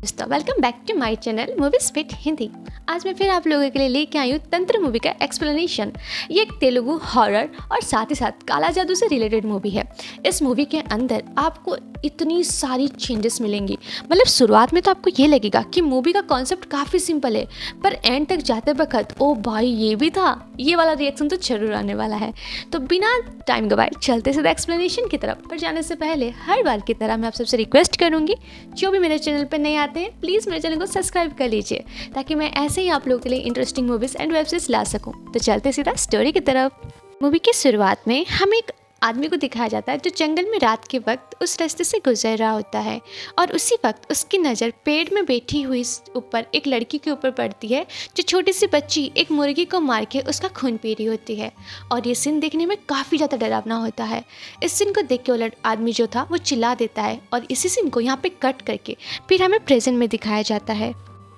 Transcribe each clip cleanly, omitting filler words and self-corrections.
दोस्तों welcome back to my channel movie speed Hindi. आज मैं फिर आप लोगों के लिए लेके आई हूँ तंत्र मूवी का एक्सप्लेनेशन। ये एक तेलुगु हॉरर और साथ ही साथ काला जादू से रिलेटेड मूवी है। इस मूवी के अंदर आपको इतनी सारी चेंजेस मिलेंगी। मतलब शुरुआत में तो आपको ये लगेगा कि मूवी का कॉन्सेप्ट काफ़ी सिंपल है, पर एंड तक जाते वक्त ओ भाई ये भी था, ये वाला रिएक्शन तो जरूर आने वाला है। तो बिना टाइम गवाए चलते सीधा एक्सप्लेनेशन की तरफ। पर जाने से पहले हर बार की तरह मैं आप सबसे रिक्वेस्ट करूँगी, जो भी मेरे चैनल पर नए आते हैं प्लीज़ मेरे चैनल को सब्सक्राइब कर लीजिए, ताकि मैं ऐसे ही आप लोगों के लिए interesting movies and web series ला सकूं। तो चलते सीधा स्टोरी की तरफ। मूवी की शुरुआत में हमें एक आदमी को दिखाया जाता है जो जंगल में रात के वक्त उस रास्ते से गुजर रहा होता है, और उसी वक्त उसकी नज़र पेड़ में बैठी हुई ऊपर एक लड़की के ऊपर पड़ती है, जो छोटी सी बच्ची एक मुर्गी को मार के उसका खून पी रही होती है। और ये सीन देखने में काफ़ी ज़्यादा डरावना होता है। इस सीन को देख के वो आदमी जो था वो चिल्ला देता है, और इसी सीन को यहाँ पे कट करके फिर हमें प्रेजेंट में दिखाया जाता है।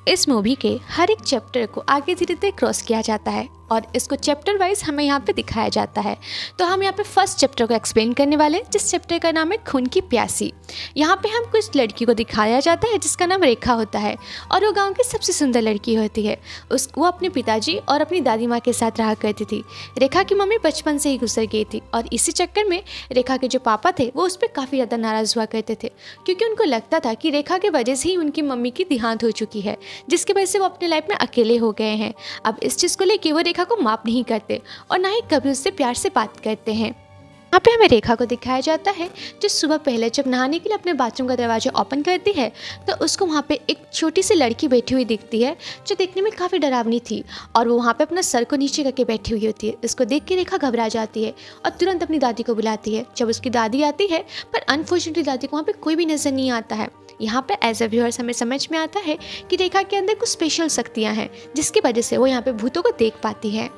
इस मूवी के हर एक चैप्टर को आगे धीरे धीरे क्रॉस किया जाता है और इसको चैप्टर वाइज हमें यहाँ पे दिखाया जाता है। तो हम यहाँ पे फर्स्ट चैप्टर को एक्सप्लेन करने वाले हैं, जिस चैप्टर का नाम है खून की प्यासी। यहाँ पे हम कुछ लड़की को दिखाया जाता है जिसका नाम रेखा होता है, और वो गांव की सबसे सुंदर लड़की होती है। वो अपने पिताजी और अपनी दादी माँ के साथ रहा करती थी। रेखा की मम्मी बचपन से ही गुजर गई थी, और इसी चक्कर में रेखा के जो पापा थे वो उस पर काफ़ी ज़्यादा नाराज़ हुआ करते थे, क्योंकि उनको लगता था कि रेखा के वजह से ही उनकी मम्मी की देहांत हो चुकी है, जिसकी वजह से वो अपने लाइफ में अकेले हो गए हैं। अब इस चीज़ को लेकर वो रेखा को माफ़ नहीं करते और ना ही कभी उससे प्यार से बात करते हैं। यहाँ पे हमें रेखा को दिखाया जाता है जो सुबह पहले जब नहाने के लिए अपने बाथरूम का दरवाजा ओपन करती है, तो उसको वहाँ पे एक छोटी सी लड़की बैठी हुई दिखती है, जो देखने में काफ़ी डरावनी थी, और वो वहाँ पे अपना सर को नीचे करके बैठी हुई होती है। इसको देख के रेखा घबरा जाती है और तुरंत अपनी दादी को बुलाती है। जब उसकी दादी आती है, पर अनफॉर्चुनेटली दादी को वहाँ पर कोई भी नज़र नहीं आता है। यहाँ पे एज अ व्यूअर्स हमें समझ में आता है कि रेखा के अंदर कुछ स्पेशल शक्तियाँ हैं, जिसकी वजह से वो यहाँ पे भूतों को देख पाती है।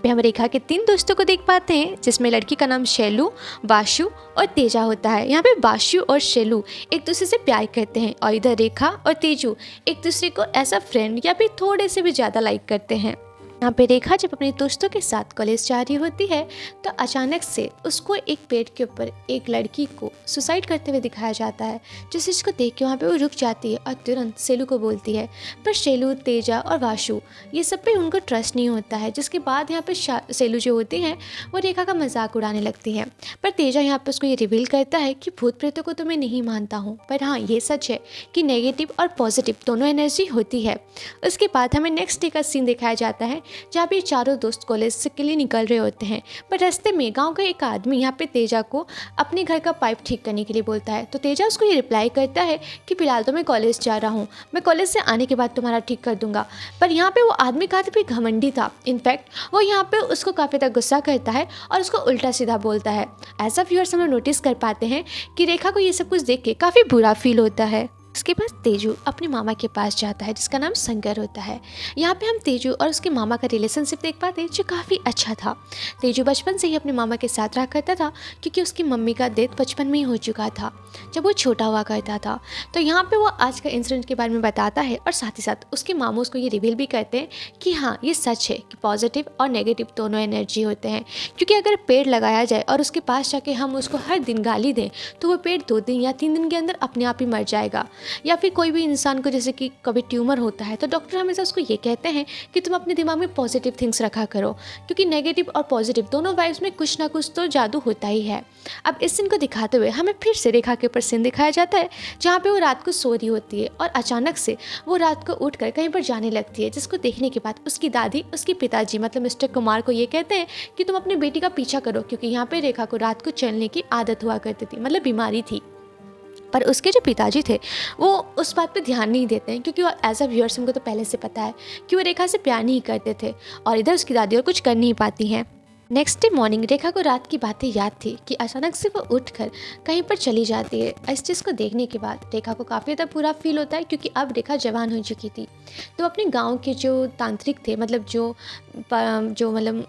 हम रेखा के 3 दोस्तों को देख पाते हैं, जिसमें लड़की का नाम शैलू, बाशु और तेजा होता है। यहाँ पे बाशु और शैलू एक दूसरे से प्यार करते हैं, और इधर रेखा और तेजू एक दूसरे को एज अ फ्रेंड या फिर थोड़े से भी ज़्यादा लाइक करते हैं। यहाँ पे रेखा जब अपने दोस्तों के साथ कॉलेज जा रही होती है, तो अचानक से उसको एक पेड़ के ऊपर एक लड़की को सुसाइड करते हुए दिखाया जाता है, जिस चीज़ को देख के वहाँ पे वो रुक जाती है और तुरंत शैलू को बोलती है। पर शैलू, तेजा और वाशु ये सब पे उनको ट्रस्ट नहीं होता है, जिसके बाद यहाँ पे शैलू जो होती हैं वो रेखा का मजाक उड़ाने लगती है। पर तेजा यहाँ पर उसको ये रिवील करता है कि भूत प्रेतों को तो मैं नहीं मानता हूँ, पर हाँ ये सच है कि नेगेटिव और पॉजिटिव दोनों एनर्जी होती है। उसके बाद हमें नेक्स्ट डे का सीन दिखाया जाता है, जहाँ पे चारों दोस्त कॉलेज से के लिए निकल रहे होते हैं। पर रास्ते में गांव का एक आदमी यहाँ पे तेजा को अपने घर का पाइप ठीक करने के लिए बोलता है। तो तेजा उसको ये रिप्लाई करता है कि फिलहाल तो मैं कॉलेज जा रहा हूँ, मैं कॉलेज से आने के बाद तुम्हारा ठीक कर दूंगा। पर यहाँ पे वो आदमी काफ़ी घमंडी था। इनफैक्ट वो यहाँ पे उसको काफ़ी ज़्यादा गुस्सा करता है और उसको उल्टा सीधा बोलता है। ऐसा व्यूअर्स हम लोग नोटिस कर पाते हैं कि रेखा को ये सब कुछ देख के काफ़ी बुरा फील होता है। उसके बाद तेजू अपने मामा के पास जाता है, जिसका नाम शंकर होता है। यहाँ पे हम तेजू और उसके मामा का रिलेशनशिप देख पाते हैं, जो काफ़ी अच्छा था। तेजू बचपन से ही अपने मामा के साथ रहा करता था, क्योंकि उसकी मम्मी का डेथ बचपन में ही हो चुका था जब वो छोटा हुआ करता था। तो यहाँ पे वो आज का इंसिडेंट के बारे में बताता है, और साथ ही साथ उसके मामू उसको ये रिवील भी करते हैं कि हाँ ये सच है कि पॉजिटिव और नेगेटिव दोनों एनर्जी होते हैं। क्योंकि अगर पेड़ लगाया जाए और उसके पास जाके हम उसको हर दिन गाली दें, तो वो पेड़ 2 दिन या 3 दिन के अंदर अपने आप ही मर जाएगा। या फिर कोई भी इंसान को जैसे कि कभी ट्यूमर होता है, तो डॉक्टर हमेशा उसको ये कहते हैं कि तुम अपने दिमाग में पॉजिटिव थिंग्स रखा करो, क्योंकि नेगेटिव और पॉजिटिव दोनों वाइब्स में कुछ ना कुछ तो जादू होता ही है। अब इस सीन को दिखाते हुए हमें फिर से रेखा के ऊपर सीन दिखाया जाता है, जहाँ पे वो रात को सो रही होती है, और अचानक से वो रात को उठकर कहीं पर जाने लगती है, जिसको देखने के बाद उसकी दादी उसके पिताजी मतलब मिस्टर कुमार को ये कहते हैं कि तुम अपनी बेटी का पीछा करो, क्योंकि यहाँ पे रेखा को रात को चलने की आदत हुआ करती थी, मतलब बीमारी थी। पर उसके जो पिताजी थे वो उस बात पे ध्यान नहीं देते हैं, क्योंकि वो एज अ व्यूअर्स हमको तो पहले से पता है कि वो रेखा से प्यार नहीं करते थे, और इधर उसकी दादी और कुछ कर नहीं पाती हैं। नेक्स्ट डे मॉर्निंग रेखा को रात की बातें याद थी कि अचानक से वो उठकर कहीं पर चली जाती है। इस चीज़ को देखने के बाद रेखा को काफ़ी ज़्यादा बुरा फील होता है, क्योंकि अब रेखा जवान हो चुकी थी। तो अपने गांव के जो तांत्रिक थे, मतलब जो मतलब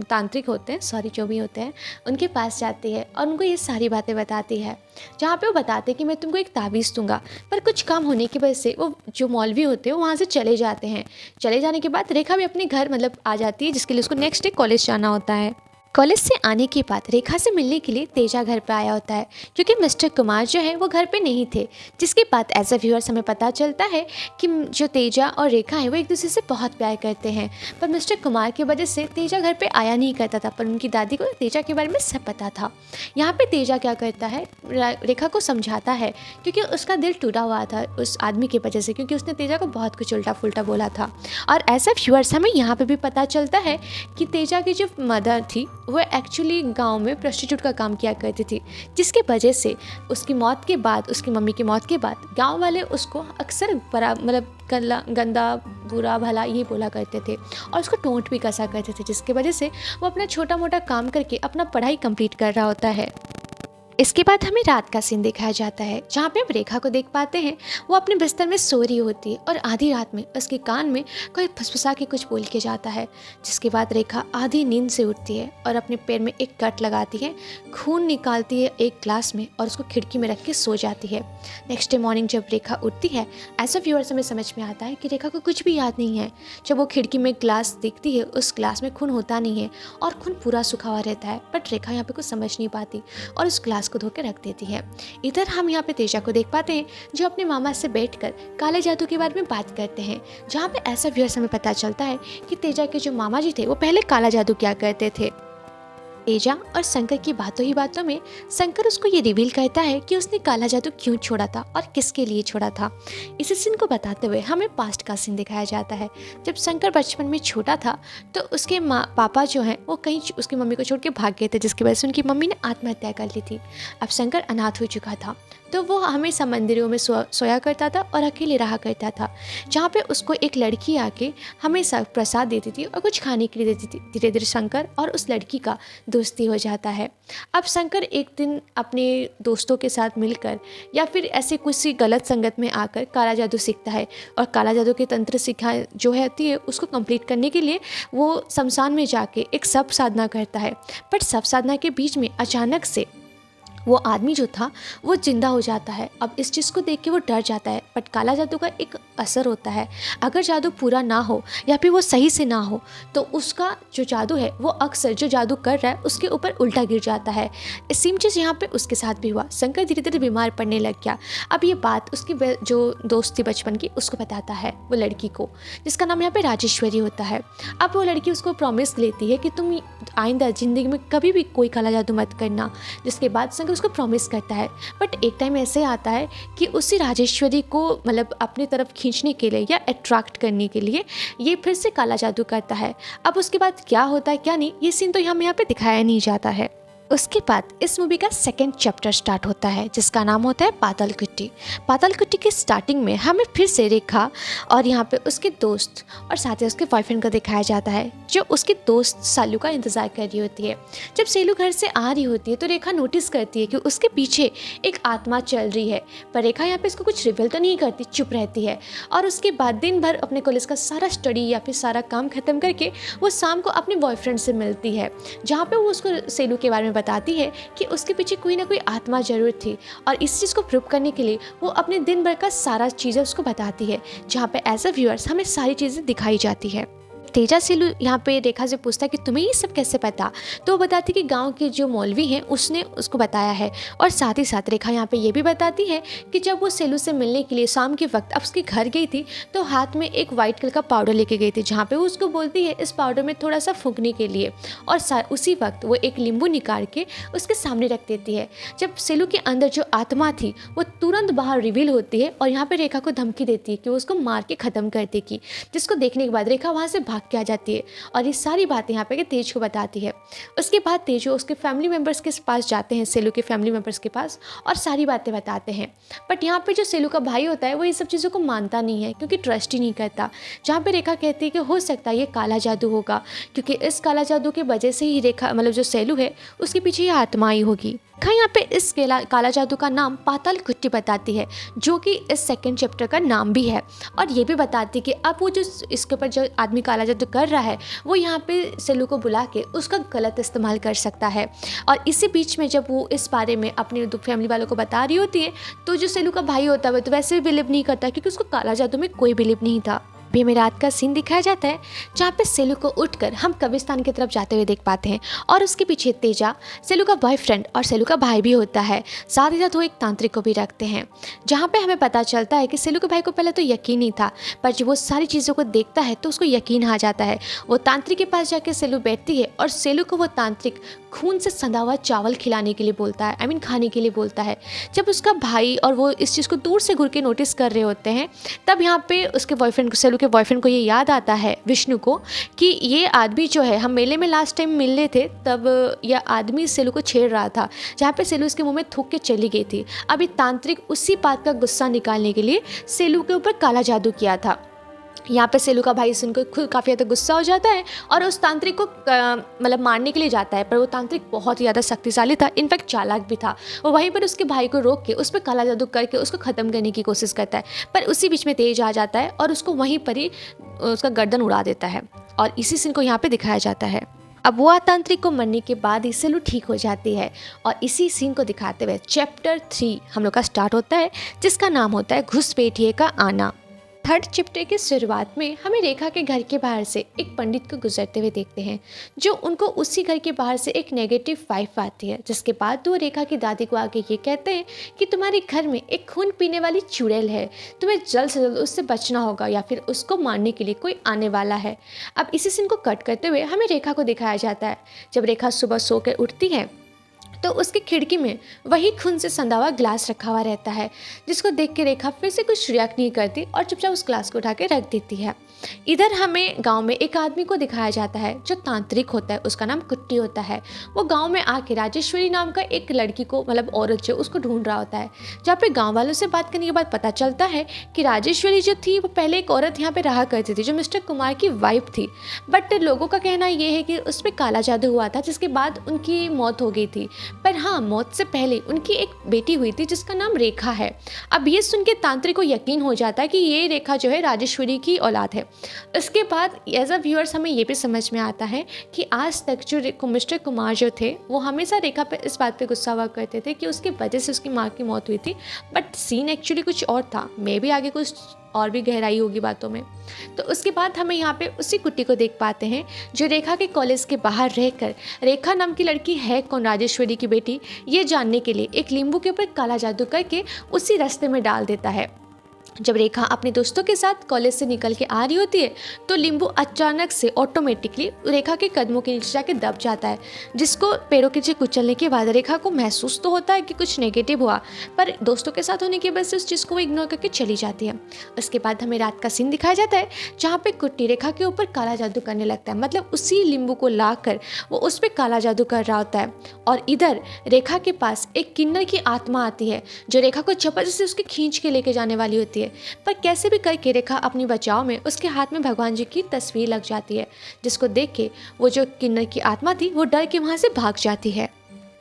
तांत्रिक होते हैं, सॉरी जो भी होते हैं, उनके पास जाती है और उनको ये सारी बातें बताती है, जहाँ पे वो बताते हैं कि मैं तुमको एक ताबीज़ दूंगा। पर कुछ काम होने की वजह से वो जो मौलवी होते हैं वो वहाँ से चले जाते हैं। चले जाने के बाद रेखा भी अपने घर मतलब आ जाती है, जिसके लिए उसको नेक्स्ट डे कॉलेज जाना होता है। कॉलेज से आने के बाद रेखा से मिलने के लिए तेजा घर पर आया होता है, क्योंकि मिस्टर कुमार जो है वो घर पे नहीं थे। जिसके बाद एज अ व्यूअर्स हमें पता चलता है कि जो तेजा और रेखा है वो एक दूसरे से बहुत प्यार करते हैं। पर मिस्टर कुमार की वजह से तेजा घर पे आया नहीं करता था, पर उनकी दादी को तेजा के बारे में सब पता था। यहाँ पे तेजा क्या करता है, रेखा को समझाता है, क्योंकि उसका दिल टूटा हुआ था उस आदमी की वजह से, क्योंकि उसने तेजा को बहुत कुछ उल्टा फुल्टा बोला था। और एज अ व्यूअर्स हमें यहाँ पे भी पता चलता है कि तेजा की जो मदर थी वो एक्चुअली गांव में प्रोस्टिट्यूट का काम किया करती थी, जिसकी वजह से उसकी मौत के बाद, उसकी मम्मी की मौत के बाद गांव वाले उसको अक्सर मतलब गंदा बुरा भला ये बोला करते थे और उसको टोंट भी कसा करते थे, जिसकी वजह से वो अपना छोटा मोटा काम करके अपना पढ़ाई कंप्लीट कर रहा होता है। इसके बाद हमें रात का सीन दिखाया जाता है, जहाँ पे हम रेखा को देख पाते हैं। वो अपने बिस्तर में सो रही होती है और आधी रात में उसके कान में कोई फुसफुसा के कुछ बोल के जाता है, जिसके बाद रेखा आधी नींद से उठती है और अपने पैर में एक कट लगाती है, खून निकालती है एक ग्लास में और उसको खिड़की में रख के सो जाती है। नेक्स्ट डे मॉर्निंग जब रेखा उठती है, एज अ व्यूअर्स हमें समझ में आता है कि रेखा को कुछ भी याद नहीं है। जब वो खिड़की में ग्लास देखती है, उस ग्लास में खून होता नहीं है और खून पूरा सूखा हुआ रहता है, बट रेखा यहाँ पे कुछ समझ नहीं पाती और उस ग्लास को धो के रख देती है। इधर हम यहाँ पे तेजा को देख पाते हैं, जो अपने मामा से बैठकर काले जादू के बारे में बात करते हैं, जहाँ पे ऐसा व्यूअर्स हमें पता चलता है कि तेजा के जो मामा जी थे वो पहले काला जादू किया करते थे। तेजा और शंकर की बातों ही बातों में शंकर उसको ये रिवील करता है कि उसने काला जादू क्यों छोड़ा था और किसके लिए छोड़ा था। इसी सीन को बताते हुए हमें पास्ट का सीन दिखाया जाता है। जब शंकर बचपन में छोटा था तो उसके पापा जो हैं वो कहीं उसकी मम्मी को छोड़ के भाग गए थे, जिसकी वजह से उनकी मम्मी ने आत्महत्या कर ली थी। अब शंकर अनाथ हो चुका था, तो वो हमेशा मंदिरों में सोया करता था और अकेले रहा करता था, जहाँ पे उसको एक लड़की आके हमेशा प्रसाद देती थी और कुछ खाने के लिए देती थी। धीरे धीरे शंकर और उस लड़की का दोस्ती हो जाता है। अब शंकर एक दिन अपने दोस्तों के साथ मिलकर या फिर ऐसे किसी गलत संगत में आकर काला जादू सीखता है और काला जादू के तंत्र सिखा जो होती है उसको कंप्लीट करने के लिए वो शमशान में जाके एक शव साधना करता है। बट शव साधना के बीच में अचानक से वो आदमी जो था वो जिंदा हो जाता है। अब इस चीज़ को देख के वो डर जाता है, बट काला जादू का एक असर होता है, अगर जादू पूरा ना हो या फिर वो सही से ना हो तो उसका जो जादू है वो अक्सर जो जादू कर रहा है उसके ऊपर उल्टा गिर जाता है। सेम चीज़ यहाँ पे उसके साथ भी हुआ। शंकर धीरे धीरे बीमार पड़ने लग गया। अब ये बात उसकी जो दोस्त थी बचपन की उसको बताता है, वो लड़की को, जिसका नाम यहाँ पे राजेश्वरी होता है। अब वो लड़की उसको प्रॉमिस लेती है कि तुम आइंदा ज़िंदगी में कभी भी कोई काला जादू मत करना, जिसके बाद शंकर उसको प्रॉमिस करता है। बट एक टाइम ऐसे आता है कि उसी राजेश्वरी को मतलब अपनी तरफ खींचने के लिए या अट्रैक्ट करने के लिए ये फिर से काला जादू करता है। अब उसके बाद क्या होता है क्या नहीं, ये सीन तो हमें यहाँ पे दिखाया नहीं जाता है। उसके बाद इस मूवी का सेकंड चैप्टर स्टार्ट होता है, जिसका नाम होता है पाताल कुट्टी। पाताल कुट्टी के स्टार्टिंग में हमें फिर से रेखा और यहाँ पे उसके दोस्त और साथ ही उसके बॉयफ्रेंड को दिखाया जाता है, जो उसके दोस्त सालू का इंतज़ार कर रही होती है। जब सेलू घर से आ रही होती है तो रेखा नोटिस करती है कि उसके पीछे एक आत्मा चल रही है, पर रेखा यहाँ पे इसको कुछ रिवील तो नहीं करती, चुप रहती है। और उसके बाद दिन भर अपने कॉलेज का सारा स्टडी या फिर सारा काम ख़त्म करके वो शाम को अपने बॉयफ्रेंड से मिलती है, जहाँ पे वो उसको सेलू के बारे में बताती है कि उसके पीछे कोई ना कोई आत्मा जरूर थी। और इस चीज़ को प्रूव करने के लिए वो अपने दिन भर का सारा चीज़ें उसको बताती है, जहाँ पे एज अ व्यूअर्स हमें सारी चीज़ें दिखाई जाती है। तेजा सेलू यहाँ पे रेखा से पूछता है कि तुम्हें ये सब कैसे पता, तो वो बताती कि गांव के जो मौलवी हैं उसने उसको बताया है। और साथ ही साथ रेखा यहाँ पे ये भी बताती है कि जब वो सेलू से मिलने के लिए शाम के वक्त अब उसके घर गई थी तो हाथ में एक वाइट कलर का पाउडर लेके गई थी, जहाँ पे वो उसको बोलती है इस पाउडर में थोड़ा सा फूंकने के लिए, और उसी वक्त वो एक नींबू निकाल के उसके सामने रख देती है। जब सेलू के अंदर जो आत्मा थी वो तुरंत बाहर रिवील होती है और यहाँ पर रेखा को धमकी देती है कि वो उसको मार के ख़त्म कर देगी, जिसको देखने के बाद रेखा वहाँ से भाग के आ जाती है और ये सारी बातें यहाँ पे तेज को बताती है। उसके बाद तेज उसके फैमिली मेम्बर्स के पास जाते हैं, सेलू के फैमिली मेम्बर्स के पास, और सारी बातें बताते हैं। बट यहाँ पे जो सेलू का भाई होता है वो ये सब चीज़ों को मानता नहीं है, क्योंकि ट्रस्ट ही नहीं करता। जहाँ पे रेखा कहती है कि हो सकता है ये काला जादू होगा, क्योंकि इस काला जादू की वजह से ही रेखा मतलब जो सेलू है उसके पीछे ये आत्मा आई होगी। यहाँ पे इस काला जादू का नाम पाताल कुट्टी बताती है, जो कि इस सेकंड चैप्टर का नाम भी है। और ये भी बताती है कि अब वो जो इसके ऊपर जो आदमी काला जादू कर रहा है वो यहाँ पे सेलू को बुला के उसका गलत इस्तेमाल कर सकता है। और इसी बीच में जब वो इस बारे में अपने फैमिली वालों को बता रही होती है तो जो सेलू का भाई होता है वो तो वैसे भी बिलीव नहीं करता, क्योंकि उसको काला जादू में कोई बिलीव नहीं था। भी हमें रात का सीन दिखाया जाता है जहाँ पे सेलू को उठकर हम कब्रिस्तान की तरफ जाते हुए देख पाते हैं और उसके पीछे तेजा सेलू का बॉयफ्रेंड और सेलू का भाई भी होता है। साथ ही साथ वो एक तांत्रिक को भी रखते हैं, जहाँ पे हमें पता चलता है कि सेलू के भाई को पहले तो यकीन नहीं था, पर जब वो सारी चीज़ों को देखता है तो उसको यकीन आ जाता है। वो तांत्रिक के पास जाकर सेलू बैठती है और सेलू को वो तांत्रिक खून से सना हुआ चावल खिलाने के लिए बोलता है, खाने के लिए बोलता है। जब उसका भाई और वो इस चीज़ को दूर से घूर के नोटिस कर रहे होते हैं, तब यहाँ पे उसके बॉयफ्रेंड को, सेलू के बॉयफ्रेंड को ये याद आता है विष्णु को कि ये आदमी जो है, हम मेले में लास्ट टाइम मिलने थे तब यह आदमी सेलू को छेड़ रहा था, जहाँ पे सेलू इसके मुंह में थूक के चली गई थी। अभी तांत्रिक उसी बात का गुस्सा निकालने के लिए सेलू के ऊपर काला जादू किया था। यहाँ पे सेलू का भाई सुनकर खुद काफ़ी ज़्यादा गुस्सा हो जाता है और उस तांत्रिक को मारने के लिए जाता है, पर वो तांत्रिक बहुत ही ज़्यादा शक्तिशाली था, इनफैक्ट चालाक भी था। वो वहीं पर उसके भाई को रोक के उस पर काला जादू करके उसको ख़त्म करने की कोशिश करता है, पर उसी बीच में तेज आ जाता है और उसको वहीं पर ही उसका गर्दन उड़ा देता है और इसी सीन को यहाँ पर दिखाया जाता है। अब वो तांत्रिक को मरने के बाद ही सेलू ठीक हो जाती है और इसी सीन को दिखाते हुए चैप्टर 3 हम लोग का स्टार्ट होता है, जिसका नाम होता है घुसपैठिए का आना। थर्ड चैप्टर की शुरुआत में हमें रेखा के घर के बाहर से एक पंडित को गुजरते हुए देखते हैं, जो उनको उसी घर के बाहर से एक नेगेटिव वाइब आती है, जिसके बाद वो रेखा की दादी को आके ये कहते हैं कि तुम्हारे घर में एक खून पीने वाली चुड़ैल है, तुम्हें जल्द से जल्द उससे बचना होगा या फिर उसको मारने के लिए कोई आने वाला है। अब इसी सीन को कट करते हुए हमें रेखा को दिखाया जाता है। जब रेखा सुबह सोकर उठती है तो उसकी खिड़की में वही खून से संधा हुआ ग्लास रखा हुआ रहता है, जिसको देख के रेखा फिर से कुछ रिएक्ट नहीं करती और चुपचाप उस ग्लास को उठा के रख देती है। इधर हमें गांव में एक आदमी को दिखाया जाता है जो तांत्रिक होता है, उसका नाम कुट्टी होता है। वो गांव में आके राजेश्वरी नाम का एक लड़की को, औरत जो, उसको ढूंढ रहा होता है। जहाँ पे गांव वालों से बात करने के बाद पता चलता है कि राजेश्वरी जो थी वो पहले एक औरत यहाँ पे रहा करती थी जो मिस्टर कुमार की वाइफ थी, बट लोगों का कहना ये है कि उस पर काला जादू हुआ था, जिसके बाद उनकी मौत हो गई थी। पर हाँ, मौत से पहले उनकी एक बेटी हुई थी जिसका नाम रेखा है। अब ये सुन के तांत्रिक को यकीन हो जाता है कि ये रेखा जो है राजेश्वरी की औलाद है। इसके बाद एज अ व्यूअर्स हमें ये भी समझ में आता है कि आज तक जो मिस्टर कुमार जो थे वो हमेशा रेखा पे इस बात पे गुस्सा हुआ करते थे कि उसकी वजह से उसकी माँ की मौत हुई थी, बट सीन एक्चुअली कुछ और था। मे भी आगे कुछ और भी गहराई होगी बातों में। तो उसके बाद हमें यहाँ पे उसी कुट्टी को देख पाते हैं जो रेखा के कॉलेज के बाहर रहकर रेखा नाम की लड़की है कौन, राजेश्वरी की बेटी, ये जानने के लिए एक लींबू के ऊपर काला जादू करके उसी रास्ते में डाल देता है। जब रेखा अपने दोस्तों के साथ कॉलेज से निकल के आ रही होती है तो लींबू अचानक से ऑटोमेटिकली रेखा के कदमों के नीचे जाके दब जाता है, जिसको पैरों के नीचे कुचलने के बाद रेखा को महसूस तो होता है कि कुछ नेगेटिव हुआ, पर दोस्तों के साथ होने की वजह से उस चीज़ को वो इग्नोर करके चली जाती है। उसके बाद हमें रात का सीन दिखाया जाता है जहाँ पे कुट्टी रेखा के ऊपर काला जादू करने लगता है, मतलब उसी लींबू को ला कर वो उस पर काला जादू कर रहा होता है। और इधर रेखा के पास एक किन्नर की आत्मा आती है जो रेखा को जबरदस्ती उसके खींच के लेके जाने वाली होती है, पर कैसे भी करके रेखा अपनी बचाव में उसके हाथ में भगवान जी की तस्वीर लग जाती है, जिसको देख के वो जो किन्नर की आत्मा थी वो डर के वहाँ से भाग जाती है।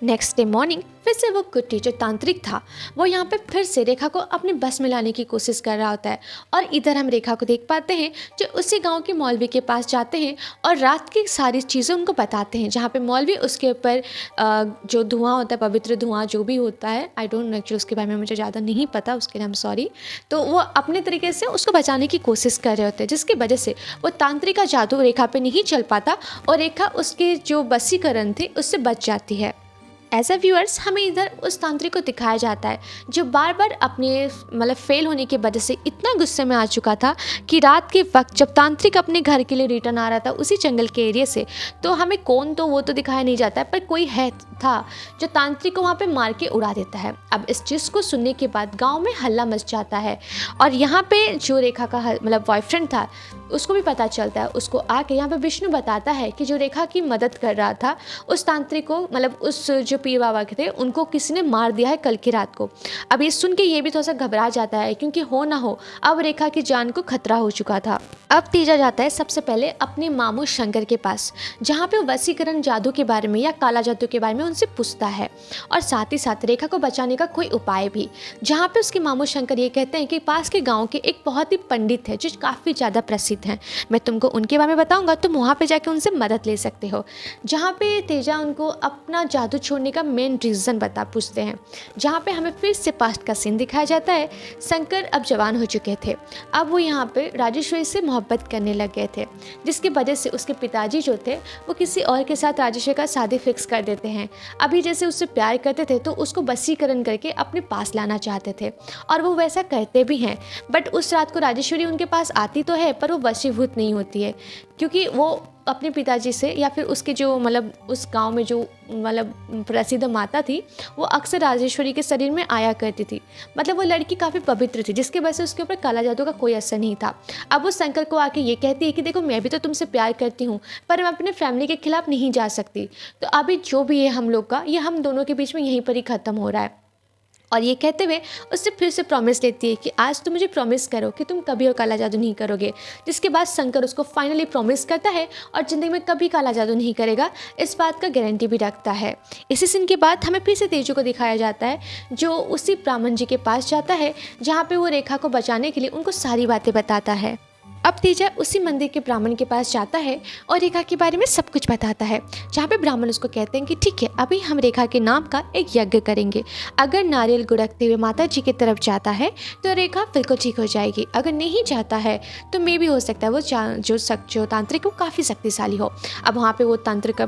नेक्स्ट डे मॉर्निंग फिर से वो कुट्टी जो तांत्रिक था वो यहाँ पे फिर से रेखा को अपने बस में लाने की कोशिश कर रहा होता है और इधर हम रेखा को देख पाते हैं जो उसी गांव के मौलवी के पास जाते हैं और रात की सारी चीज़ें उनको बताते हैं, जहाँ पे मौलवी उसके ऊपर जो धुआं होता है, पवित्र धुआं जो भी होता है, आई डोंट नो एक्चुअली उसके बारे में मुझे ज़्यादा नहीं पता, उसके लिए आई एम सॉरी, तो वो अपने तरीके से उसको बचाने की कोशिश कर रहे होते हैं, जिसकी वजह से वो तांत्रिक का जादू रेखा पे नहीं चल पाता और रेखा उसके जो वशीकरण थे उससे बच जाती है। एज अ व्यूअर्स हमें इधर उस तांत्रिक को दिखाया जाता है जो बार बार अपने फेल होने की वजह से इतना गुस्से में आ चुका था कि रात के वक्त जब तांत्रिक अपने घर के लिए रिटर्न आ रहा था उसी जंगल के एरिया से, तो हमें कौन तो वो तो दिखाया नहीं जाता है, पर कोई है था जो तांत्रिक को वहाँ पे मार के उड़ा देता है। अब इस चीज़ को सुनने के बाद गाँव में हल्ला मच जाता है और यहाँ पे जो रेखा का बॉयफ्रेंड था उसको भी पता चलता है। उसको आके यहाँ पे विष्णु बताता है कि जो रेखा की मदद कर रहा था उस तांत्रिक को, उस जो पीर बाबा के थे, उनको किसी ने मार दिया है कल की रात को। अब ये सुन के ये भी थोड़ा सा घबरा जाता है क्योंकि हो ना हो अब रेखा की जान को खतरा हो चुका था। अब तेजा जाता है सबसे पहले अपने मामू शंकर के पास, जहाँ पे वशीकरण जादू के बारे में या काला जादू के बारे में उनसे पूछता है और साथ ही साथ रेखा को बचाने का कोई उपाय भी, जहाँ पे उसके मामू शंकर ये कहते हैं कि पास के गांव के एक बहुत ही पंडित है जो काफ़ी ज़्यादा प्रसिद्ध हैं, मैं तुमको उनके बारे में बताऊंगा, तुम वहाँ पे जाके उनसे मदद ले सकते हो। जहाँ पे तेजा उनको अपना जादू छोड़ने का मेन रीज़न पूछते हैं, जहाँ पे हमें फिर से पास्ट का सीन दिखाया जाता है। शंकर अब जवान हो चुके थे, अब वो यहाँ पे राजेश्वरी से मोहब्बत करने लग गए थे, जिसकी वजह से उसके पिताजी जो थे वो किसी और के साथ राजेश्वरी का शादी फिक्स कर देते हैं। अभी जैसे उससे प्यार करते थे तो उसको वशीकरण करके अपने पास लाना चाहते थे और वो वैसा करते भी हैं। बट उस रात को राजेश्वरी उनके पास आती तो है पर वो वशीभूत नहीं होती है, क्योंकि वो अपने पिताजी से या फिर उसके जो उस गांव में जो प्रसिद्ध माता थी वो अक्सर राजेश्वरी के शरीर में आया करती थी। वो लड़की काफ़ी पवित्र थी, जिसकी वजह से उसके ऊपर काला जादू का कोई असर नहीं था। अब वो शंकर को आके ये कहती है कि देखो मैं भी तो तुमसे प्यार करती हूँ पर मैं अपने फैमिली के खिलाफ नहीं जा सकती, तो अभी जो भी है हम लोग का ये हम दोनों के बीच में यहीं पर ही ख़त्म हो रहा है। और ये कहते हुए उससे फिर से प्रॉमिस लेती है कि आज तुम मुझे प्रॉमिस करो कि तुम कभी और काला जादू नहीं करोगे। जिसके बाद शंकर उसको फाइनली प्रॉमिस करता है और ज़िंदगी में कभी काला जादू नहीं करेगा, इस बात का गारंटी भी रखता है। इसी सीन के बाद हमें फिर से तेजू को दिखाया जाता है, जो उसी ब्राह्मण जी के पास जाता है जहाँ पर वो रेखा को बचाने के लिए उनको सारी बातें बताता है। अब तेजा उसी मंदिर के ब्राह्मण के पास जाता है और रेखा के बारे में सब कुछ बताता है, जहाँ पे ब्राह्मण उसको कहते हैं कि ठीक है अभी हम रेखा के नाम का एक यज्ञ करेंगे, अगर नारियल गुड़कते हुए माता जी की तरफ जाता है तो रेखा बिल्कुल ठीक हो जाएगी, अगर नहीं जाता है तो मे भी हो सकता है वो जो तांत्रिक वो काफ़ी शक्तिशाली हो। अब वहाँ पर वो तांत्रिक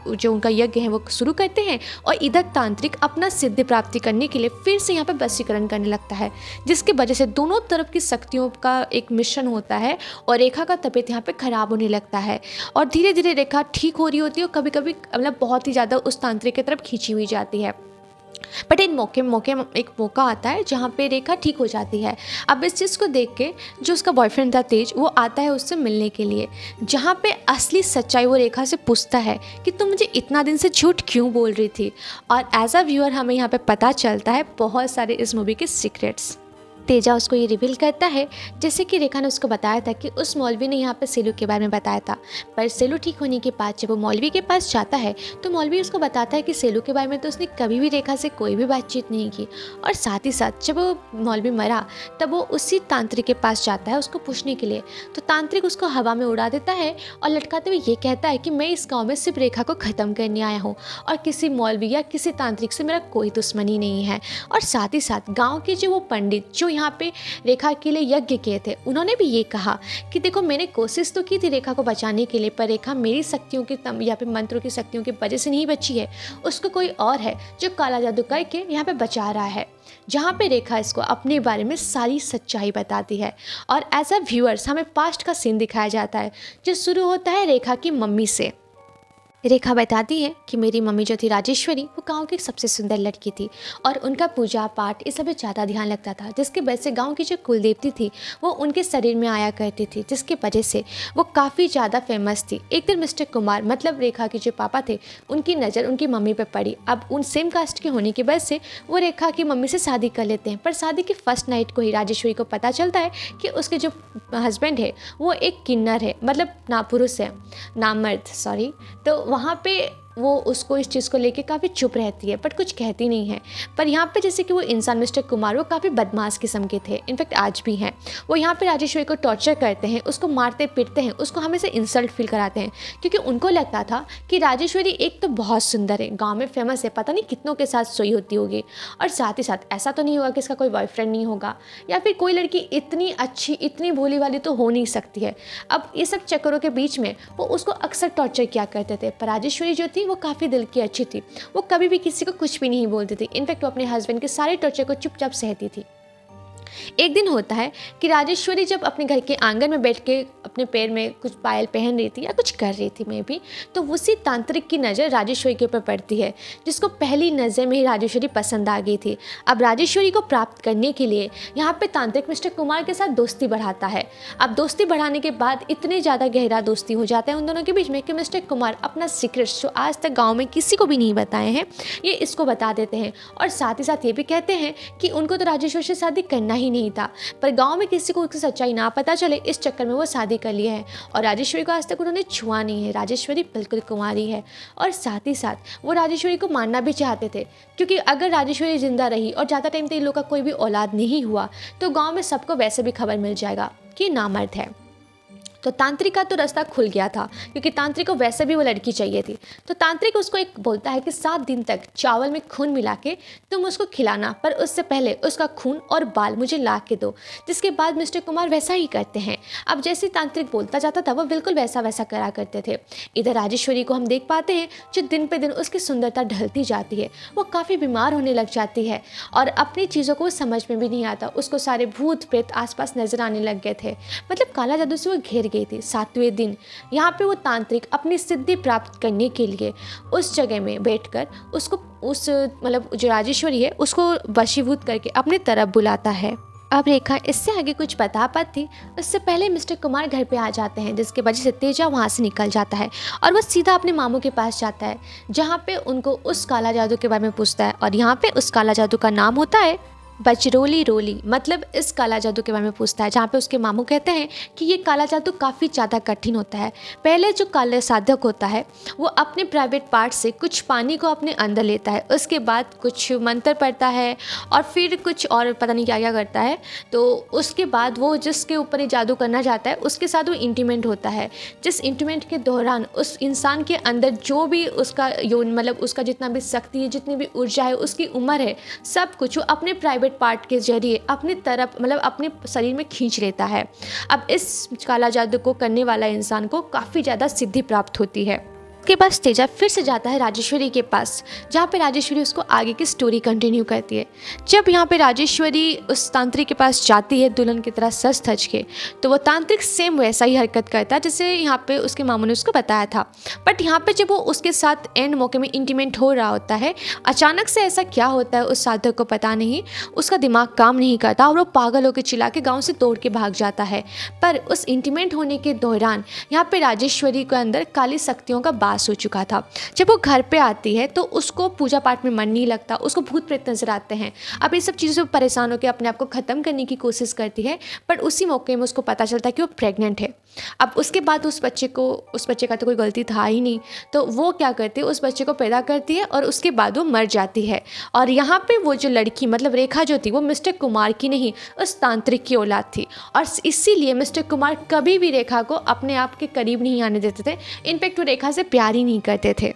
जो उनका यज्ञ है वो शुरू करते हैं और इधर तांत्रिक अपना सिद्धि प्राप्ति करने के लिए फिर से यहाँ पर वशीकरण करने लगता है, जिसकी वजह से दोनों तरफ की शक्तियों का एक मिश्रण होता है और रेखा का तबीयत यहाँ पे खराब होने लगता है और धीरे धीरे रेखा ठीक हो रही होती है और कभी कभी बहुत ही ज़्यादा उस तांत्रिक की तरफ खींची हुई जाती है। बट इन एक मौका आता है जहाँ पे रेखा ठीक हो जाती है। अब इस चीज़ को देख के जो उसका बॉयफ्रेंड था तेज, वो आता है उससे मिलने के लिए, जहाँ पे असली सच्चाई वो रेखा से पूछता है कि तुम मुझे इतना दिन से झूठ क्यों बोल रही थी। और एज अ व्यूअर हमें यहाँ पे पता चलता है बहुत सारे इस मूवी के सीक्रेट्स। तेजा उसको ये रिवील करता है जैसे कि रेखा ने उसको बताया था कि उस मौलवी ने यहाँ पर सेलू के बारे में बताया था, पर सेलू ठीक होने के बाद जब वो मौलवी के पास जाता है तो मौलवी उसको बताता है कि सेलू के बारे में तो उसने कभी भी रेखा से कोई भी बातचीत नहीं की। और साथ ही साथ जब वो मौलवी मरा तब वो उसी तांत्रिक के पास जाता है उसको पूछने के लिए, तो तांत्रिक उसको हवा में उड़ा देता है और लटकाते हुए ये कहता है कि मैं इस गाँव में सिर्फ रेखा को ख़त्म करने आया हूँ और किसी मौलवी या किसी तांत्रिक से मेरा कोई दुश्मनी नहीं है। और साथ ही साथ गाँव के जो वो पंडित जो यहाँ पे रेखा के लिए यज्ञ किए थे उन्होंने भी ये कहा कि देखो मैंने कोशिश तो की थी रेखा को बचाने के लिए, पर रेखा मेरी शक्तियों की या फिर मंत्रों की शक्तियों की वजह से नहीं बची है, उसको कोई और है जो काला जादू करके यहाँ पे बचा रहा है। जहाँ पे रेखा इसको अपने बारे में सारी सच्चाई बताती है और एज अ व्यूअर्स हमें पास्ट का सीन दिखाया जाता है जो शुरू होता है रेखा की मम्मी से। रेखा बताती है कि मेरी मम्मी जो थी राजेश्वरी वो गांव की सबसे सुंदर लड़की थी और उनका पूजा पाठ इस सब में ज़्यादा ध्यान लगता था, जिसकी वजह से गांव की जो कुलदेवती थी वो उनके शरीर में आया करती थी, जिसकी वजह से वो काफ़ी ज़्यादा फेमस थी। एक दिन मिस्टर कुमार रेखा के जो पापा थे उनकी नज़र उनकी मम्मी पर पड़ी। अब उन सेम कास्ट के होने की वजह से वो रेखा की मम्मी से शादी कर लेते हैं, पर शादी की फर्स्ट नाइट को ही राजेश्वरी को पता चलता है कि उसके जो हस्बैंड है वो एक किन्नर है, ना पुरुष है ना मर्द, सॉरी। तो वहाँ पे वो उसको इस चीज़ को लेके काफ़ी चुप रहती है बट कुछ कहती नहीं है। पर यहाँ पे जैसे कि वो इंसान मिस्टर कुमार वो काफ़ी बदमाश किस्म के थे, इनफैक्ट आज भी हैं। वो यहाँ पे राजेश्वरी को टॉर्चर करते हैं, उसको मारते पीटते हैं, उसको हमेशा इंसल्ट फील कराते हैं, क्योंकि उनको लगता था कि राजेश्वरी एक तो बहुत सुंदर है, गाँव में फेमस है, पता नहीं कितनों के साथ सोई होती होगी, और साथ ही साथ ऐसा तो नहीं होगा कि इसका कोई बॉयफ्रेंड नहीं होगा या फिर कोई लड़की इतनी अच्छी इतनी भोली वाली तो हो नहीं सकती है। अब ये सब चक्करों के बीच में वो उसको अक्सर टॉर्चर किया करते थे। पर राजेश्वरी जो थी वो काफ़ी दिल की अच्छी थी, वो कभी भी किसी को कुछ भी नहीं बोलती थी, इनफैक्ट वो अपने हस्बैंड के सारे टॉर्चर को चुपचाप सहती थी। एक दिन होता है कि राजेश्वरी जब अपने घर के आंगन में बैठ के अपने पैर में कुछ पायल पहन रही थी या कुछ कर रही थी मे भी, तो उसी तांत्रिक की नज़र राजेश्वरी के ऊपर पड़ती है, जिसको पहली नज़र में ही राजेश्वरी पसंद आ गई थी। अब राजेश्वरी को प्राप्त करने के लिए यहाँ पे तांत्रिक मिस्टर कुमार के साथ दोस्ती बढ़ाता है। अब दोस्ती बढ़ाने के बाद इतने ज़्यादा गहरा दोस्ती हो जाता है उन दोनों के बीच में कि मिस्टर कुमार अपना सीक्रेट्स जो आज तक गाँव में किसी को भी नहीं बताए हैं ये इसको बता देते हैं, और साथ ही साथ ये भी कहते हैं कि उनको तो राजेश्वरी से शादी करना ही ही नहीं था, पर गांव में किसी को उसकी सच्चाई ना पता चले इस चक्कर में वो शादी कर लिया है और राजेश्वरी को आज तक उन्होंने छुआ नहीं है। राजेश्वरी बिल्कुल कुंवारी है और साथ ही साथ वो राजेश्वरी को मारना भी चाहते थे, क्योंकि अगर राजेश्वरी जिंदा रही और ज़्यादा टाइम तक इन लोगों का कोई भी औलाद नहीं हुआ तो गाँव में सबको वैसे भी खबर मिल जाएगा कि नामर्द है। तो तांत्रिक का तो रास्ता खुल गया था, क्योंकि तांत्रिक को वैसे भी वो लड़की चाहिए थी। तो तांत्रिक उसको एक बोलता है कि 7 दिन तक चावल में खून मिला के तुम उसको खिलाना, पर उससे पहले उसका खून और बाल मुझे ला के दो। जिसके बाद मिस्टर कुमार वैसा ही करते हैं। अब जैसे तांत्रिक बोलता जाता था वो बिल्कुल वैसा वैसा करा करते थे। इधर राजेश्वरी को हम देख पाते हैं जो दिन पे दिन उसकी सुंदरता ढलती जाती है, वो काफ़ी बीमार होने लग जाती है और अपनी चीज़ों को समझ में भी नहीं आता। उसको सारे भूत प्रेत आसपास नजर आने लग गए थे, मतलब काला जादू से वो घिर गई थी। 7वें दिन यहाँ पे वो तांत्रिक अपनी सिद्धि प्राप्त करने के लिए उस जगह में बैठकर उसको उस मतलब जो राजेश्वरी है उसको वशीभूत करके अपनी तरफ बुलाता है। अब रेखा इससे आगे कुछ बता पाती उससे पहले मिस्टर कुमार घर पे आ जाते हैं, जिसके वजह से तेजा वहाँ से निकल जाता है और वो सीधा अपने मामू के पास जाता है, जहाँ पे उनको उस काला जादू के बारे में पूछता है। और यहाँ पे उस काला जादू का नाम होता है बजरोली रोली, मतलब इस काला जादू के बारे में पूछता है, जहाँ पे उसके मामू कहते हैं कि ये काला जादू काफ़ी ज़्यादा कठिन होता है। पहले जो काले साधक होता है वो अपने प्राइवेट पार्ट से कुछ पानी को अपने अंदर लेता है, उसके बाद कुछ मंत्र पढ़ता है और फिर कुछ और पता नहीं क्या क्या करता है। तो उसके बाद वो जिसके ऊपर ये जादू करना चाहता है उसके साथ वो इंटीमेंट होता है, जिस इंटीमेंट के दौरान उस इंसान के अंदर जो भी उसका मतलब उसका जितना भी शक्ति है, जितनी भी ऊर्जा है, उसकी उम्र है, सब कुछ वो अपने प्राइवेट पार्ट के जरिए अपनी तरफ मतलब अपने शरीर में खींच लेता है। अब इस काला जादू को करने वाला इंसान को काफ़ी ज़्यादा सिद्धि प्राप्त होती है। उसके बाद तेजा फिर से जाता है राजेश्वरी के पास, जहाँ पे राजेश्वरी उसको आगे की स्टोरी कंटिन्यू करती है। जब यहाँ पे राजेश्वरी उस तांत्रिक के पास जाती है दुल्हन की तरह सज धज के, तो वो तांत्रिक सेम वैसा ही हरकत करता है जैसे यहाँ पे उसके मामू ने उसको बताया था। बट यहाँ पे जब वो उसके साथ एंड मौके में इंटीमेंट हो रहा होता है, अचानक से ऐसा क्या होता है उस साधक को पता नहीं, उसका दिमाग काम नहीं करता और वो पागल होकर चिल्ला के गाँव से दौड़ के भाग जाता है। पर उस इंटीमेंट होने के दौरान यहाँ पे राजेश्वरी के अंदर काली शक्तियों का हो चुका था। जब वो घर पे आती है तो उसको पूजा पाठ में मन नहीं लगता, उसको भूत प्रेत नजर आते हैं। अब ये सब चीज़ों से परेशान होकर अपने आप को ख़त्म करने की कोशिश करती है, पर उसी मौके में उसको पता चलता है कि वो प्रेग्नेंट है। अब उसके बाद उस बच्चे का तो कोई गलती था ही नहीं, तो वो क्या करती है, उस बच्चे को पैदा करती है और उसके बाद वो मर जाती है। और यहाँ पे वो जो लड़की मतलब रेखा जो थी वो मिस्टर कुमार की नहीं, उस तांत्रिक की औलाद थी और इसीलिए मिस्टर कुमार कभी भी रेखा को अपने आप के करीब नहीं आने देते थे। इनफैक्ट वो रेखा से प्यार ही नहीं करते थे।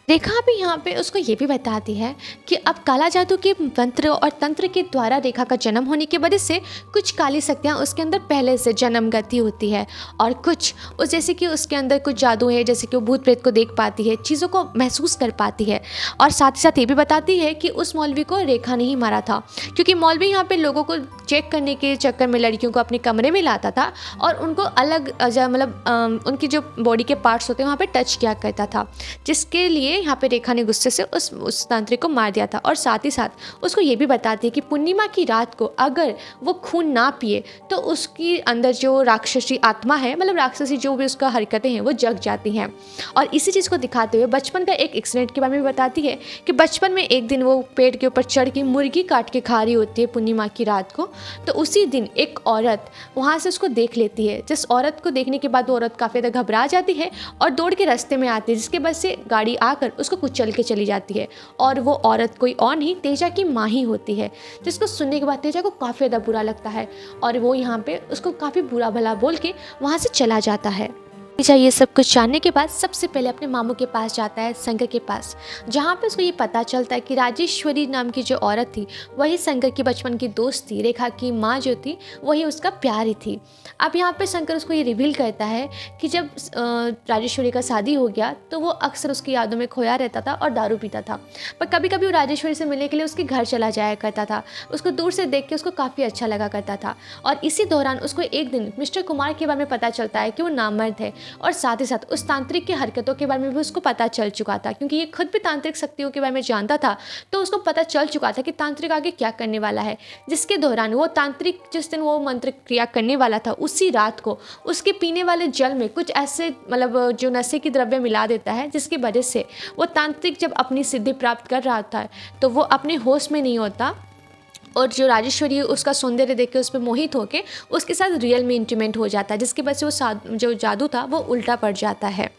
रेखा भी यहाँ पे उसको ये भी बताती है कि अब काला जादू के मंत्र और तंत्र के द्वारा रेखा का जन्म होने की वजह से कुछ काली शक्तियाँ उसके अंदर पहले से जन्मगति होती है और कुछ उस जैसे कि उसके अंदर कुछ जादू है, जैसे कि वो भूत प्रेत को देख पाती है, चीज़ों को महसूस कर पाती है। और साथ ही साथ ये भी बताती है कि उस मौलवी को रेखा ने ही मारा था, क्योंकि मौलवी यहाँ पे लोगों को चेक करने के चक्कर में लड़कियों को अपने कमरे में लाता था और उनको अलग मतलब उनकी जो बॉडी के पार्ट्स होते हैं वहाँ पे टच किया करता था, जिसके लिए यहाँ पे रेखा ने गुस्से से उस तांत्रिक को मार दिया था। और साथ ही साथ उसको ये भी बताती है कि पूर्णिमा की रात को अगर वो खून ना पिए तो उसकी अंदर जो राक्षसी आत्मा है, मतलब राक्षसी जो भी उसका हरकतें हैं वो जग जाती हैं। और इसी चीज़ को दिखाते हुए बचपन का एक एक्सीडेंट के बारे में बताती है कि बचपन में एक दिन वो पेड़ के ऊपर चढ़ के मुर्गी काट के खा रही होती है पूर्णिमा की रात को, तो उसी दिन एक औरत वहाँ से उसको देख लेती है। जिस औरत को देखने के बाद वो औरत काफ़ी ज़्यादा घबरा जाती है और दौड़ के रास्ते में आती है, जिसके वजह से गाड़ी आकर उसको कुचल के चली जाती है। और वो औरत कोई और नहीं, तेजा की माँ ही होती है, जिसको सुनने के बाद तेजा को काफ़ी ज़्यादा बुरा लगता है और वो यहाँ पे उसको काफ़ी बुरा भला बोल के वहाँ से चला जाता है। तेजा ये सब कुछ जानने के बाद सबसे पहले अपने मामू के पास जाता है, शंकर के पास, जहाँ पे उसको ये पता चलता है कि राजेश्वरी नाम की जो औरत थी वही शंकर की बचपन की दोस्त थी। रेखा की माँ जो थी वही उसका प्यारी थी। अब यहाँ पे शंकर उसको ये रिवील करता है कि जब राजेश्वरी का शादी हो गया तो वो अक्सर उसकी यादों में खोया रहता था और दारू पीता था, पर कभी कभी वो राजेश्वरी से मिलने के लिए उसके घर चला जाया करता था। उसको दूर से देख के उसको काफ़ी अच्छा लगा करता था। और इसी दौरान उसको एक दिन मिस्टर कुमार के बारे में पता चलता है कि वो नामर्द है और साथ ही साथ उस तांत्रिक की हरकतों के बारे में भी उसको पता चल चुका था, क्योंकि ये खुद भी तांत्रिक शक्तियों के बारे में जानता था। तो उसको पता चल चुका था कि तांत्रिक आगे क्या करने वाला है, जिसके दौरान वो तांत्रिक जिस दिन वो मंत्र क्रिया करने वाला था उसी रात को उसके पीने वाले जल में कुछ ऐसे मतलब जो नशे की द्रव्य मिला देता है, जिसकी वजह से वो तांत्रिक जब अपनी सिद्धि प्राप्त कर रहा था तो वो अपने होश में नहीं होता और जो राजेश्वरी है उसका सौंदर्य देख के उस पर मोहित होके उसके साथ रियल में इंटीमेट हो जाता है, जिसकी वजह से वो जो जादू था वो उल्टा पड़ जाता है।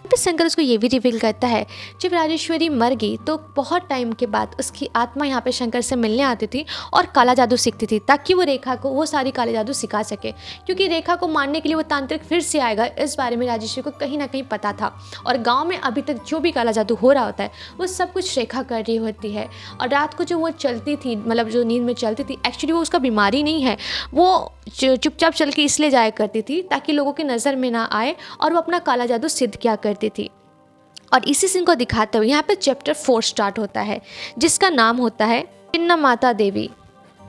फिर शंकर उसको ये भी रिवील करता है, जब राजेश्वरी मर गई तो बहुत टाइम के बाद उसकी आत्मा यहाँ पे शंकर से मिलने आती थी और काला जादू सीखती थी, ताकि वो रेखा को वो सारी काले जादू सिखा सके, क्योंकि रेखा को मारने के लिए वो तांत्रिक फिर से आएगा, इस बारे में राजेश्वरी को कहीं ना कहीं पता था। और गाँव में अभी तक जो भी काला जादू हो रहा होता है वो सब कुछ रेखा कर रही होती है। और रात को जो वो चलती थी, मतलब जो नींद में चलती थी, एक्चुअली वो उसका बीमारी नहीं है, वो चुपचाप चल के इसलिए जाया करती थी ताकि लोगों की नज़र में ना आए और वो अपना काला जादू सिद्ध किया करती थी। और इसी सीन को दिखाते हुए यहाँ पे चैप्टर 4 स्टार्ट होता है, जिसका नाम होता है चिन्ना माता देवी।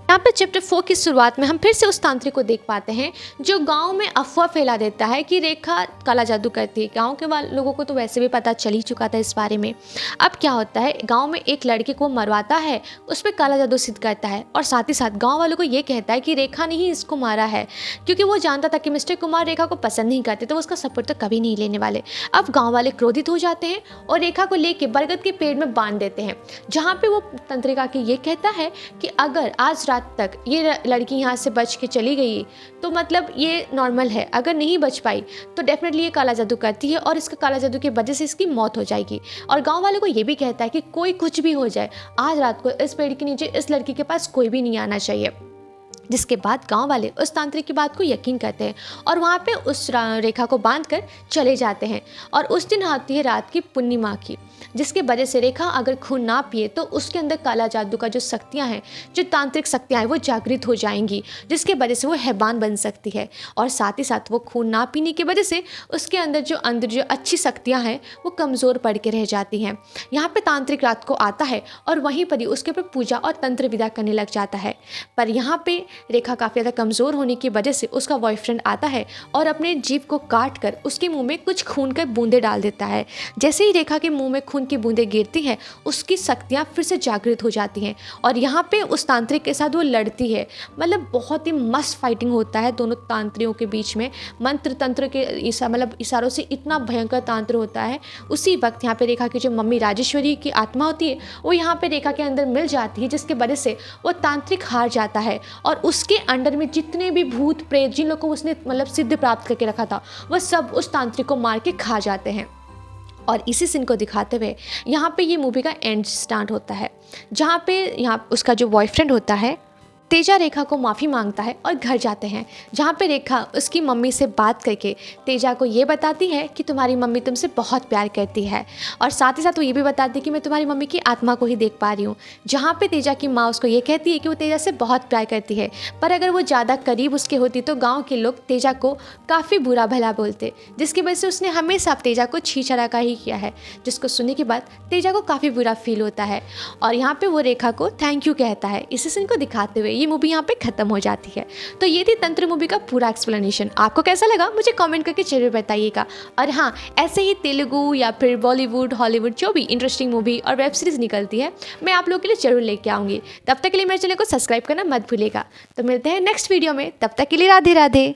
यहाँ पे चैप्टर 4 की शुरुआत में हम फिर से उस तांत्रिक को देख पाते हैं जो गांव में अफवाह फैला देता है कि रेखा काला जादू करती है। गांव के लोगों को तो वैसे भी पता चल ही चुका था इस बारे में। अब क्या होता है, गांव में एक लड़के को मरवाता है, उस पर काला जादू सिद्ध करता है और साथ ही साथ गांव वालों को ये कहता है कि रेखा ने ही इसको मारा है, क्योंकि वो जानता था कि मिस्टर कुमार रेखा को पसंद नहीं करते, तो उसका सपोर्ट तो कभी नहीं लेने वाले। अब गाँव वाले क्रोधित हो जाते हैं और रेखा को लेके बरगद के पेड़ में बांध देते हैं, जहाँ पे वो तंत्रिका के ये कहता है कि अगर आज तक ये लड़की यहाँ से बच के चली गई तो मतलब ये नॉर्मल है, अगर नहीं बच पाई तो डेफिनेटली ये काला जादू करती है और इसका काला जादू की वजह से इसकी मौत हो जाएगी। और गांव वालों को ये भी कहता है कि कोई कुछ भी हो जाए, आज रात को इस पेड़ के नीचे इस लड़की के पास कोई भी नहीं आना चाहिए। जिसके बाद गांव वाले उस तांत्रिक की बात को यकीन करते हैं और वहाँ पे उस रेखा को बांधकर चले जाते हैं। और उस दिन आती है रात की पूर्णिमा की, जिसके वजह से रेखा अगर खून ना पिए तो उसके अंदर काला जादू का जो शक्तियाँ हैं, जो तांत्रिक शक्तियाँ हैं, वो जागृत हो जाएंगी, जिसके वजह से वो हैवान बन सकती है। और साथ ही साथ वो खून ना पीने की वजह से उसके अंदर जो अच्छी शक्तियाँ हैं वो कमज़ोर पड़ के रह जाती हैं। यहाँ पर तांत्रिक रात को आता है और वहीं पर ही उसके ऊपर पूजा और तंत्र विदा करने लग जाता है। पर यहाँ पर रेखा काफ़ी ज़्यादा कमज़ोर होने की वजह से उसका बॉयफ्रेंड आता है और अपने जीभ को काट कर उसके मुंह में कुछ खून के बूंदे डाल देता है। जैसे ही रेखा के मुंह में खून की बूंदें गिरती हैं, उसकी शक्तियाँ फिर से जागृत हो जाती हैं और यहाँ पे उस तांत्रिक के साथ वो लड़ती है। मतलब बहुत ही मस्त फाइटिंग होता है दोनों तांत्रियों के बीच में, मंत्र तंत्र के इशारों से इतना भयंकर तांत्र होता है। उसी वक्त यहाँ पे रेखा की जो मम्मी राजेश्वरी की आत्मा होती है वो यहाँ पे रेखा के अंदर मिल जाती है, जिसके वजह से वो तांत्रिक हार जाता है और उसके अंडर में जितने भी भूत प्रेत जिन लोगों को उसने सिद्ध प्राप्त करके रखा था, वह सब उस तांत्रिक को मार के खा जाते हैं। और इसी सीन को दिखाते हुए यहाँ पे ये मूवी का एंड स्टार्ट होता है, जहाँ पे उसका जो बॉयफ्रेंड होता है तेजा रेखा को माफ़ी मांगता है और घर जाते हैं, जहाँ पे रेखा उसकी मम्मी से बात करके तेजा को ये बताती है कि तुम्हारी मम्मी तुमसे बहुत प्यार करती है। और साथ ही साथ वो ये भी बताती है कि मैं तुम्हारी मम्मी की आत्मा को ही देख पा रही हूँ, जहाँ पे तेजा की माँ उसको ये कहती है कि वो तेजा से बहुत प्यार करती है, पर अगर वो ज़्यादा करीब उसके होती तो गाँव के लोग तेजा को काफ़ी बुरा भला बोलते, जिसकी वजह से उसने हमेशा तेजा को छीछड़ा का ही किया है, जिसको सुनने के बाद तेजा को काफ़ी बुरा फील होता है और यहाँ पर वो रेखा को थैंक यू कहता है। इसी सीन को दिखाते हुए ये मूवी यहाँ पे खत्म हो जाती है। तो ये थी तंत्र मूवी का पूरा एक्सप्लेनेशन। आपको कैसा लगा मुझे कमेंट करके जरूर बताइएगा। और हाँ, ऐसे ही तेलुगु या फिर बॉलीवुड, हॉलीवुड जो भी इंटरेस्टिंग मूवी और वेब सीरीज़ निकलती है मैं आप लोगों के लिए जरूर लेके आऊँगी। तब तक के लिए मेरे चैनल को सब्सक्राइब करना मत भूलिएगा। तो मिलते हैं नेक्स्ट वीडियो में, तब तक के लिए राधे राधे।